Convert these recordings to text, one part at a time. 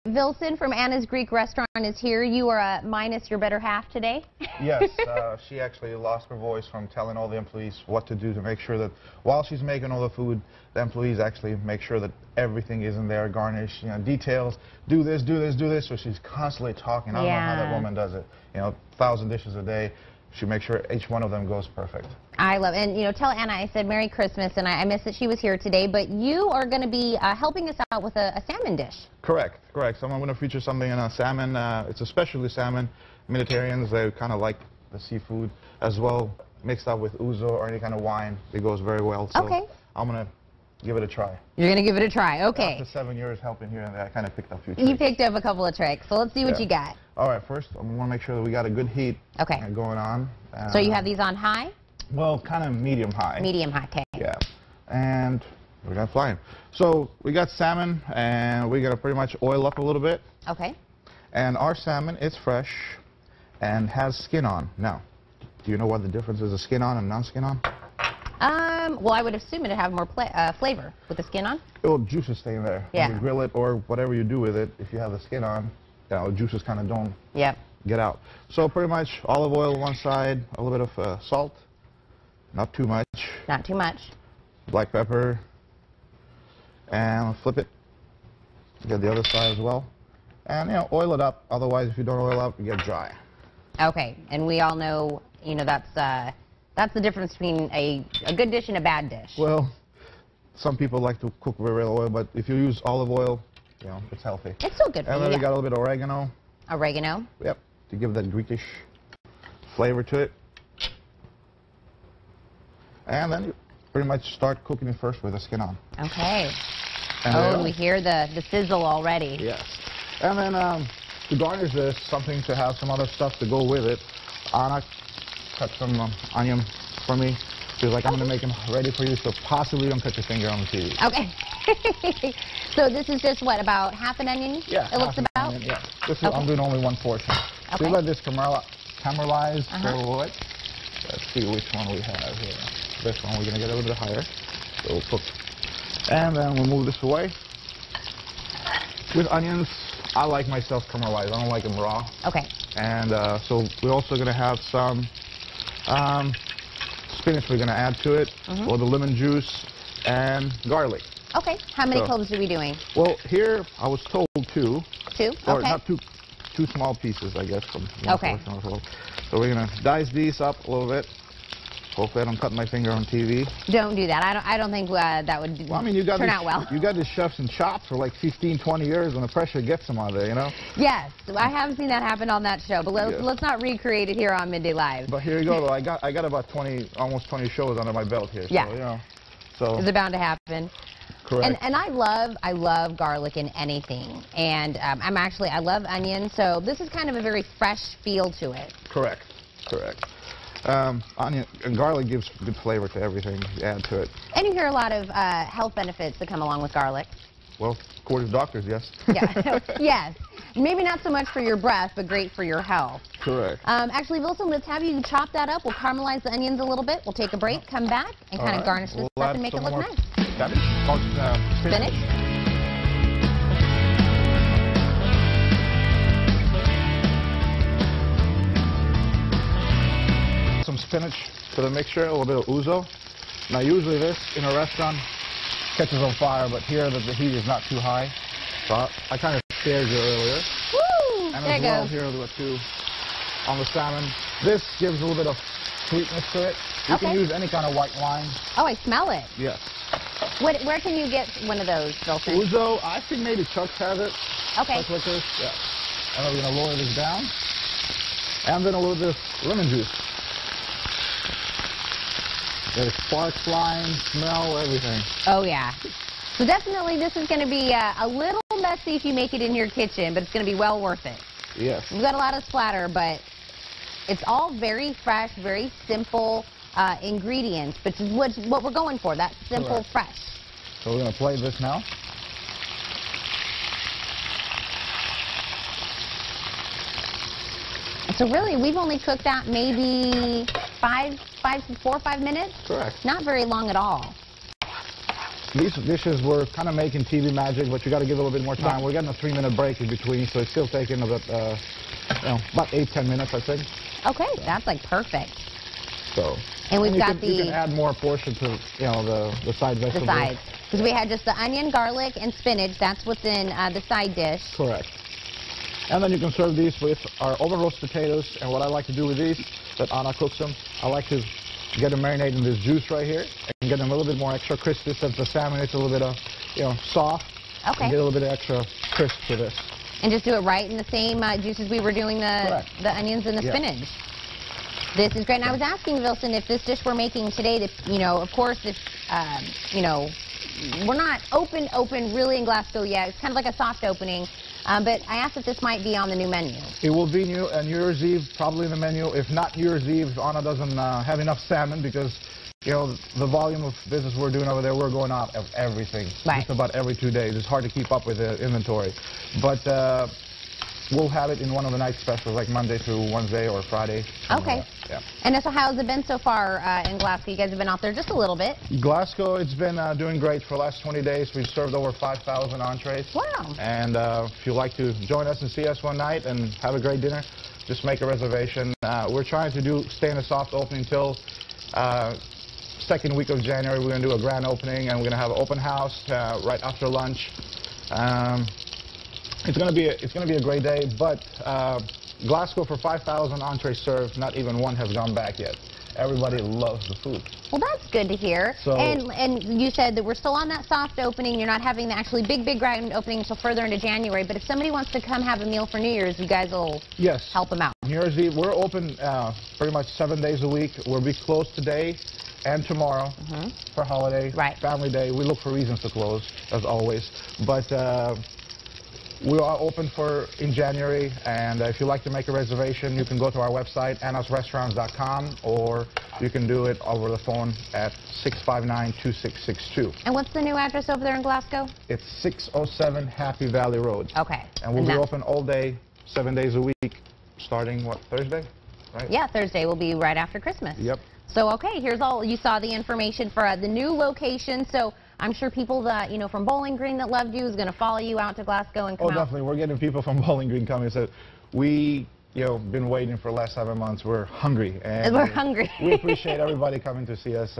Vilson from Anna's Greek Restaurant is here. You are minus your better half today. Yes, she actually lost her voice from telling all the employees what to do to make sure that while she's making all the food, the employees actually make sure that everything is in there, garnish, you know, details, do this, do this, do this. So she's constantly talking. I don't know how that woman does it. You know, 1,000 dishes a day. She makes sure each one of them goes perfect. I love it. And, you know, tell Anna I said Merry Christmas, and I missed that she was here today, but you are going to be helping us out with a salmon dish. Correct. So I'm going to feature something in a salmon. It's especially salmon. Mediterraneans, they kind of like the seafood as well, mixed up with ouzo or any kind of wine. It goes very well. So okay. I'm going to give it a try. You're going to give it a try. Okay. After 7 years helping here and there, I kind of picked up a few tricks. You picked up a couple of tricks, so let's see what you got. All right, first, I want to make sure that we got a good heat going on. So you have these on high? Well, kind of medium-high. Medium-high, okay. Yeah, and we're going to fly. So we got salmon, and we're going to pretty much oil up a little bit. Okay. And our salmon is fresh and has skin on. Now, do you know what the difference is of skin on and non-skin on? Well, I would assume it'd have more flavor with the skin on. Well, juices stay in there. Yeah. When you grill it or whatever you do with it, if you have the skin on, you know, juices kind of don't get out. So pretty much olive oil on one side, a little bit of salt, not too much. Not too much. Black pepper, and flip it. Get the other side as well. And, you know, oil it up. Otherwise, if you don't oil up, you get dry. Okay, and we all know, you know, that's the difference between a good dish and a bad dish. Well, some people like to cook with real oil, but if you use olive oil, you know, it's healthy. It's still good for you. And then we got a little bit of oregano. Oregano? Yep, to give that Greekish flavor to it. And then you pretty much start cooking it first with the skin on. Okay. And we hear the sizzle already. Yes. And then to garnish this, something to have some other stuff to go with it, Anna cut some onion for me. She was like, I'm going to make them ready for you, so possibly don't cut your finger on the TV. Okay. So this is just, what, about half an onion? Yeah. It looks about? Onion, yeah. This is, I'm doing only one portion. Okay. So we let this caramelize for what? Let's see which one we have here. This one we're going to get a little bit higher. So we'll cook. And then we'll move this away. With onions, I like myself caramelized. I don't like them raw. Okay. And so we're also going to have some spinach we're going to add to it, or the lemon juice, and garlic. Okay. How many cloves are we doing? Well, here I was told 2. 2? Or okay. not 2 small pieces, I guess, from one portion or so. So we're going to dice these up a little bit. Hopefully I don't cut my finger on TV. Don't do that. I don't think that would turn out well. You got these chefs and chops for like 15, 20 years, and the pressure gets them out of there, you know? Yes, I have seen that happen on that show, but let's not recreate it here on Midday Live. But here you go, though. I got about almost 20 shows under my belt here. Yeah. So, you know, so it's bound to happen. Correct. And I love garlic in anything, and I love onion, so this is kind of a very fresh feel to it. Correct. Onion and garlic gives good flavor to everything you add to it. And you hear a lot of health benefits that come along with garlic. Well, according to doctors, yes. Yeah. Yes. Maybe not so much for your breath, but great for your health. Correct. Actually, Vilson, let's have you chop that up. We'll caramelize the onions a little bit. We'll take a break, come back, and kind of garnish this stuff and make it look nice. Spinach. Some spinach to the mixture, a little bit of ouzo. Now usually this in a restaurant catches on fire, but here the heat is not too high. So I kind of scared you earlier. Woo! And there as well here too on the salmon. This gives a little bit of sweetness to it. You can use any kind of white wine. Oh, I smell it. Yes. Where can you get one of those, Vilson? Ouzo, I think maybe Chuck's has it. Okay. Chuck's Liquors, yeah. And then we're going to lower this down. And then a little bit of lemon juice. There's sparks flying, smell, everything. Oh, yeah. So definitely this is going to be a little messy if you make it in your kitchen, but it's going to be well worth it. Yes. We've got a lot of splatter, but it's all very fresh, very simple ingredients, but what we're going for, that simple, fresh. So we're going to plate this now. So really, we've only cooked that maybe 4 or 5 minutes? Correct. Not very long at all. these dishes we're kind of making TV magic, but you got to give it a little bit more time. Yeah. We're getting a 3-minute break in between, so it's still taking about, about 8-10 minutes, I think. Okay, that's like perfect. So. And we've got you can add more portion to, the side vegetables. The sides. Because we had just the onion, garlic, and spinach. That's what's in the side dish. Correct. And then you can serve these with our oven roast potatoes. And what I like to do with these, that Anna cooks them, I like to get them marinated in this juice right here and get them a little bit more extra crispy since the salmon is a little bit of, soft. Okay. And get a little bit of extra crisp to this. And just do it right in the same juices we were doing the onions and the spinach. This is great. And I was asking Vilson if this dish we're making today, that, of course, if, we're not open really in Glasgow yet. It's kind of like a soft opening. But I asked if this might be on the new menu. It will be new, and New Year's Eve probably in the menu. If not New Year's Eve, Anna doesn't have enough salmon because, the volume of business we're doing over there, we're going out of everything. Right. Just about every 2 days. It's hard to keep up with the inventory. But we'll have it in one of the night specials, like Monday through Wednesday or Friday. Okay. Yeah. And so how's it been so far in Glasgow? You guys have been out there just a little bit. Glasgow, it's been doing great for the last 20 days. We've served over 5,000 entrees. Wow. And if you'd like to join us and see us one night and have a great dinner, just make a reservation. We're trying to stay in a soft opening till second week of January. We're going to do a grand opening, and we're going to have an open house right after lunch. It's going to be a great day, but Glasgow, for 5,000 entrees served, not even one has gone back yet. Everybody loves the food. Well, that's good to hear. So, and you said that we're still on that soft opening. You're not having the actually big grand opening until further into January. But if somebody wants to come have a meal for New Year's, you guys will help them out. New Year's Eve, we're open pretty much 7 days a week. We'll be closed today and tomorrow for holiday, family day. We look for reasons to close, as always. But we are open in January, and if you'd like to make a reservation, you can go to our website, annasrestaurants.com, or you can do it over the phone at 659-2662. And what's the new address over there in Glasgow? It's 607 Happy Valley Road. Okay. And we'll be open all day, 7 days a week, starting, Thursday? Right? Yeah, Thursday will be right after Christmas. Yep. So, okay, here's all. You saw the information for the new location, so I'm sure people that, from Bowling Green that loved you is going to follow you out to Glasgow and come out. Oh, definitely. We're getting people from Bowling Green coming and said, we, been waiting for the last 7 months. We're hungry. And we're hungry. We appreciate everybody coming to see us.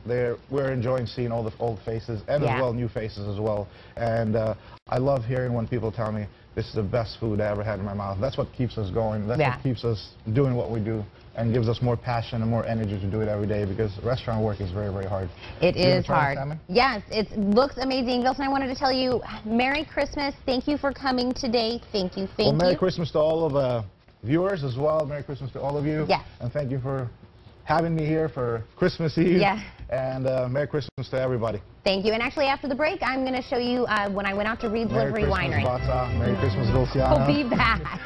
We're enjoying seeing all the old faces and as well new faces as well. And I love hearing when people tell me, this is the best food I ever had in my mouth. That's what keeps us going. That's what keeps us doing what we do, and gives us more passion and more energy to do it every day, because restaurant work is very, very hard. It is hard. Yes, it looks amazing. Vilson, I wanted to tell you, Merry Christmas. Thank you for coming today. Thank you. Well, Merry Christmas to all of the viewers as well. Merry Christmas to all of you. Yes. And thank you for having me here for Christmas Eve. Yeah. And Merry Christmas to everybody. Thank you. And actually, after the break, I'm going to show you when I went out to Reed's Livery Winery. Merry Christmas, Bata. Merry Christmas, Dulciana. We'll be back.